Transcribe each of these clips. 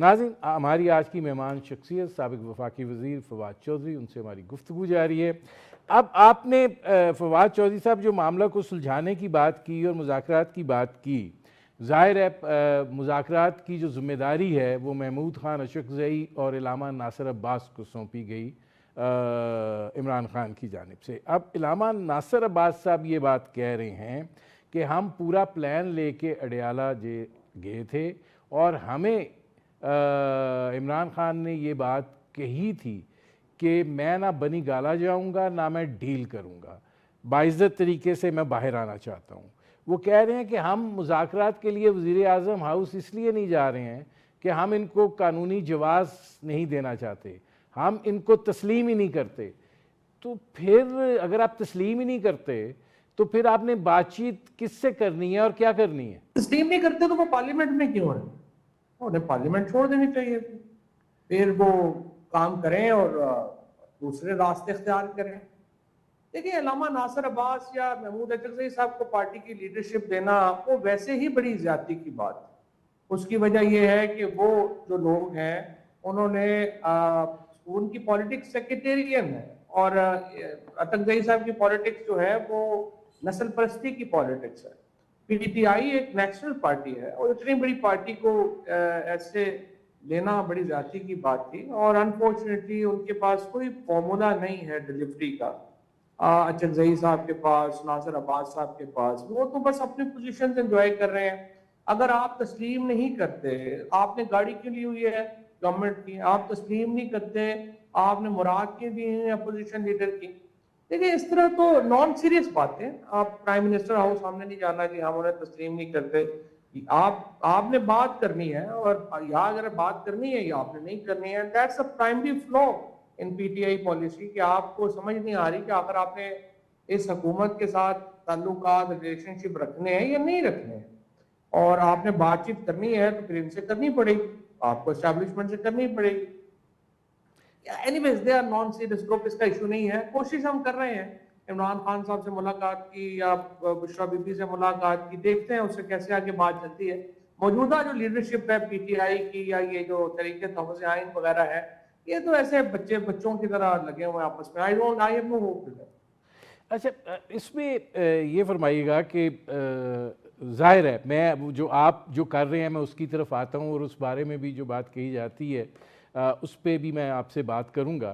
ناظرین، ہماری آج کی مہمان شخصیت سابق وفاقی وزیر فواد چودھری، ان سے ہماری گفتگو جاری ہے۔ اب آپ نے فواد چودھری صاحب جو معاملہ کو سلجھانے کی بات کی اور مذاکرات کی بات کی، ظاہر ہے مذاکرات کی جو ذمہ داری ہے وہ محمود خان اشرفزئی اور علامہ ناصر عباس کو سونپی گئی عمران خان کی جانب سے۔ اب علامہ ناصر عباس صاحب یہ بات کہہ رہے ہیں کہ ہم پورا پلان لے کے اڈیالہ گئے تھے اور ہمیں عمران خان نے یہ بات کہی تھی کہ میں نہ بنی گالا جاؤں گا نہ میں ڈیل کروں گا، باعزت طریقے سے میں باہر آنا چاہتا ہوں۔ وہ کہہ رہے ہیں کہ ہم مذاکرات کے لیے وزیر اعظم ہاؤس اس لیے نہیں جا رہے ہیں کہ ہم ان کو قانونی جواز نہیں دینا چاہتے، ہم ان کو تسلیم ہی نہیں کرتے۔ تو پھر اگر آپ تسلیم ہی نہیں کرتے تو پھر آپ نے بات چیت کس سے کرنی ہے اور کیا کرنی ہے؟ تسلیم نہیں کرتے تو وہ پارلیمنٹ میں کیوں ہیں؟ انہیں پارلیمنٹ چھوڑ دینی چاہیے، پھر وہ کام کریں اور دوسرے راستے اختیار کریں۔ دیکھیں، علامہ ناصر عباس یا محمود اشرفزئی صاحب کو پارٹی کی لیڈرشپ دینا وہ ویسے ہی بڑی زیادتی کی بات ہے۔ اس کی وجہ یہ ہے کہ وہ جو لوگ ہیں انہوں نے ان کی پالیٹکس سیکریٹیرین ہے، اور اشرفزئی صاحب کی پالیٹکس جو ہے وہ نسل پرستی کی پالیٹکس ہے۔ پی ٹی آئی ایک نیشنل پارٹی ہے اور اتنی بڑی پارٹی کو ایسے لینا بڑی زیادتی کی بات تھی، اور انفارچونیٹلی ان کے پاس کوئی فارمولا نہیں ہے ڈیلیوری کا۔ اشرفزئی صاحب کے پاس، ناصر عباس صاحب کے پاس، وہ تو بس اپنی پوزیشنز انجوائے کر رہے ہیں۔ اگر آپ تسلیم نہیں کرتے، آپ نے گاڑی کیوں لی ہوئی ہے گورنمنٹ کی، آپ تسلیم نہیں کرتے، آپ نے مراد کیوں دی ہیں اپوزیشن لیڈر کی؟ دیکھیں، اس طرح تو نان سیریس باتیں، آپ پرائم منسٹر ہاؤس ہم نے نہیں جانا کہ ہم انہیں تسلیم نہیں کرتے۔ آپ نے بات کرنی ہے، اور یا اگر بات کرنی ہے یا آپ نے نہیں کرنی ہے، that's a primary flu in P T I policy, کہ آپ کو سمجھ نہیں آ رہی کہ آخر آپ نے اس حکومت کے ساتھ تعلقات، ریلیشن شپ رکھنے ہیں یا نہیں رکھنے ہیں، اور آپ نے بات چیت کرنی ہے تو پھر ان سے کرنی پڑے گی، آپ کو اسٹیبلشمنٹ سے کرنی پڑے گی۔ Anyways they are non serious group, اس کا ایشو نہیں ہے۔ کوشش ہم کر رہے ہیں عمران خان صاحب سے ملاقات کی یا بشرا بی بی سے ملاقات کی، دیکھتے ہیں اس سے کیسے آگے بات چلتی ہے۔ موجودہ جو لیڈرشپ ہے پی ٹی آئی کی، یا یہ جو طریقے تحفظ آئین وغیرہ ہے، یہ تو ایسے بچوں کی طرح لگے ہوئے ہیں آپس میں۔ I have no hope with that۔ اچھا، اس میں یہ فرمائیے گا کہ ظاہر ہے میں جو آپ جو کر رہے ہیں میں اس کی طرف آتا ہوں، اور اس بارے میں بھی جو بات کہی جاتی ہے اس پہ بھی میں آپ سے بات کروں گا،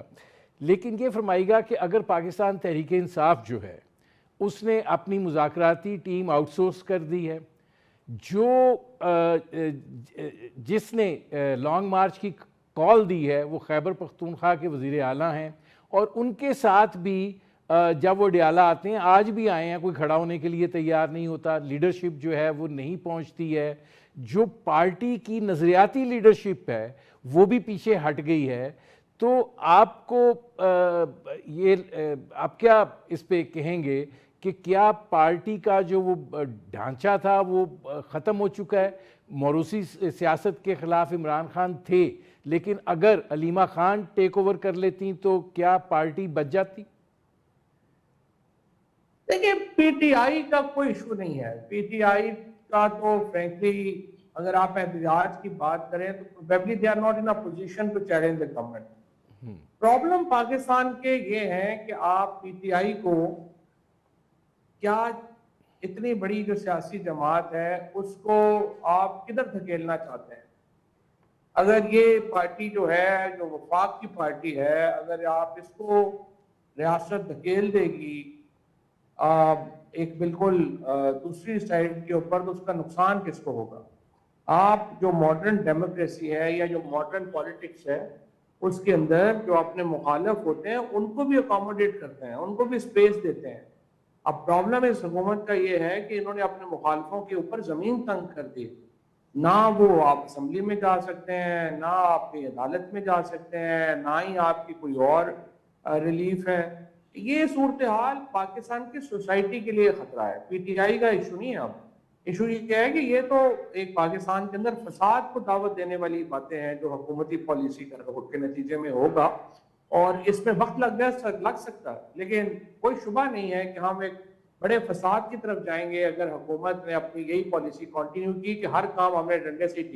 لیکن یہ فرمائیے گا کہ اگر پاکستان تحریک انصاف جو ہے اس نے اپنی مذاکراتی ٹیم آؤٹ سورس کر دی ہے، جو جس نے لانگ مارچ کی کال دی ہے وہ خیبر پختونخوا کے وزیر اعلیٰ ہیں، اور ان کے ساتھ بھی جب وہ اڈیالہ آتے ہیں، آج بھی آئے ہیں، کوئی کھڑا ہونے کے لیے تیار نہیں ہوتا، لیڈرشپ جو ہے وہ نہیں پہنچتی ہے، جو پارٹی کی نظریاتی لیڈرشپ ہے وہ بھی پیچھے ہٹ گئی ہے، تو آپ کو آپ کیا اس پہ کہیں گے کہ کیا پارٹی کا جو وہ ڈھانچہ تھا وہ ختم ہو چکا ہے؟ موروثی سیاست کے خلاف عمران خان تھے، لیکن اگر علیمہ خان ٹیک اوور کر لیتی تو کیا پارٹی بچ جاتی؟ دیکھیں، پی ٹی آئی کا کوئی ایشو نہیں ہے۔ پی ٹی آئی کا تو فرینکلی اگر آپ احتجاج کی بات کریں تو probably they are not in a position to challenge the government۔ Problem Pakistan کے یہ ہے کہ آپ پی ٹی آئی کو کیا اتنی بڑی جو سیاسی جماعت ہے اس کو آپ کدھر دھکیلنا چاہتے ہیں؟ اگر یہ پارٹی جو ہے جو وفاق کی پارٹی ہے، اگر آپ اس کو ریاست دھکیل دے گی ایک بالکل دوسری سائیڈ کے اوپر، تو اس کا نقصان کس کو ہوگا؟ آپ جو ماڈرن ڈیموکریسی ہے یا جو ماڈرن پالیٹکس ہے اس کے اندر جو اپنے مخالف ہوتے ہیں ان کو بھی اکاموڈیٹ کرتے ہیں، ان کو بھی سپیس دیتے ہیں۔ اب پرابلم اس حکومت کا یہ ہے کہ انہوں نے اپنے مخالفوں کے اوپر زمین تنگ کر دی، نہ وہ آپ اسمبلی میں جا سکتے ہیں، نہ آپ کی عدالت میں جا سکتے ہیں، نہ ہی آپ کی کوئی اور ریلیف ہے۔ یہ صورتحال پاکستان کی سوسائٹی کے لیے خطرہ ہے، پی ٹی آئی کا ایشو نہیں ہے۔ اب ایشو یہ کیا ہے کہ یہ تو ایک پاکستان کے اندر فساد کو دعوت دینے والی باتیں ہیں جو حکومتی پالیسی کے نتیجے میں ہوگا، اور اس میں وقت لگ سکتا ہے، لیکن کوئی شبہ نہیں ہے کہ ہم ایک بڑے فساد کی طرف جائیں گے اگر حکومت نے اپنی یہی پالیسی کنٹینیو کی کہ ہر کام ہمیں ڈنڈے سے ہی ٹھیک